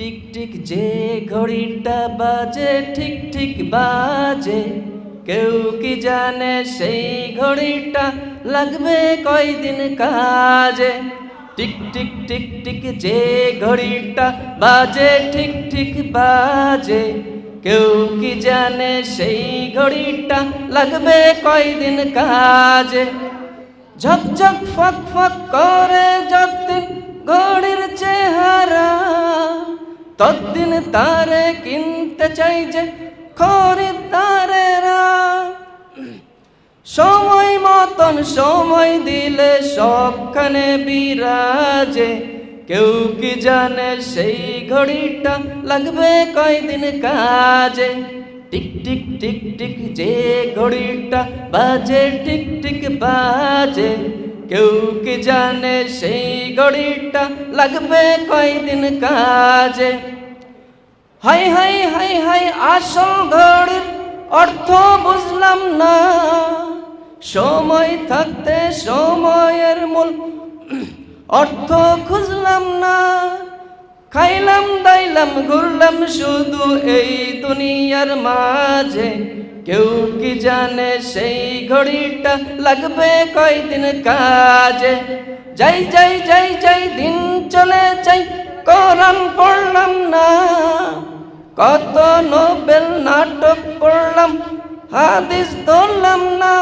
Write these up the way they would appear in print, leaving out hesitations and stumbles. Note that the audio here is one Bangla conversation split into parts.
টিক টিক যে ঘড়িটা বাজে ঠিক ঠিক বাজে, কেউ কি জানে সেই ঘড়িটা লাগবে কয়দিন কাজে। টিক টিক টিক টিক যে ঘড়িটা বাজে ঠিক ঠিক বাজে, কেউ কি জানে সেই ঘড়িটা লাগবে কয়দিন কাজে। ঝকঝক ফক ফক করে যতদিন ঘড়ির চেহারা, ততদিন তারে কিনতে চাই যে খরিদ্দারেরা। সময় মতন সময় দিলে সবখানে বিরাজে, কেউ কি জানে সেই ঘড়িটা লাগবে কয়দিন কাজে। টিক টিক টিক টিক যে ঘড়িটা বাজে ঠিক ঠিক বাজে, কেউ কি জানে সেই ঘড়িটা লাগবে কয়দিন কাজে। হাই হাই হাই হাই আসল ঘড়ির অর্থ বুঝলাম না, সময় থাকতে সময়ের মূল অর্থ খুঁজলাম না। খাইলাম দাইলাম ঘুরলাম শুধু এই দুনিয়ার মাঝে, কেউ কি জানে সেই ঘড়িটা লাগবে কয়দিন কাজে। যাই যাই যাই যাই দিন চলে যাই, কোরআন পড়লাম না, কত নোবেল নাটক পড়লাম, হাদিস ধরলাম না।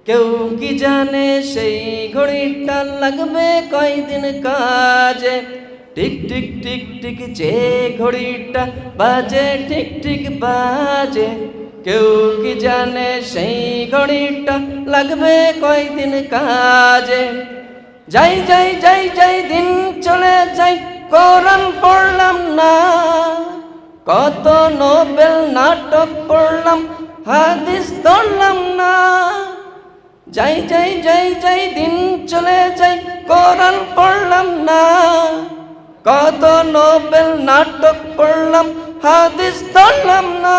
কেউ কি জানে সেই ঘড়িটা লাগবে কয়দিন কাজে। টিক টিক টিক টিক যে ঘড়িটা বাজে ঠিক ঠিক বাজে, কেউ কি জানে সেই ঘড়িটা লাগবে কয়দিন কাজে। যাই যাই যাই যাই দিন চলে যাই, কোরআন পড়লাম না, কত নোবেল নাটক পড়লাম, হাদিস ধরলাম না। যাই যাই যাই যাই দিন চলে যাই, কোরআন পড়লাম না, কত নোবেল নাটক পড়লাম, হাদিস ধরলাম না।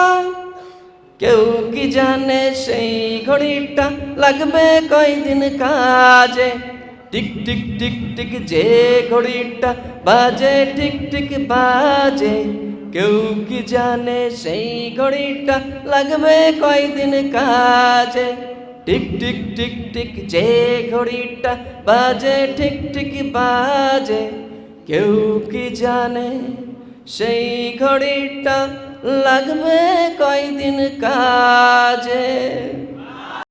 কেউ কি জানে সেই ঘড়িটা লাগবে কয়দিন কাজে। টিক টিক টিক টিক যে ঘড়িটা বাজে ঠিক ঠিক বাজে, কেউ কি জানে সেই ঘড়িটা লাগবে কয়দিন কাজে। টিক টিক টিক টিক যে ঘড়িটা বাজে ঠিক ঠিক বাজে, কেউ কি জানে সেই ঘড়িটা লাগবে কয়দিন কাজে।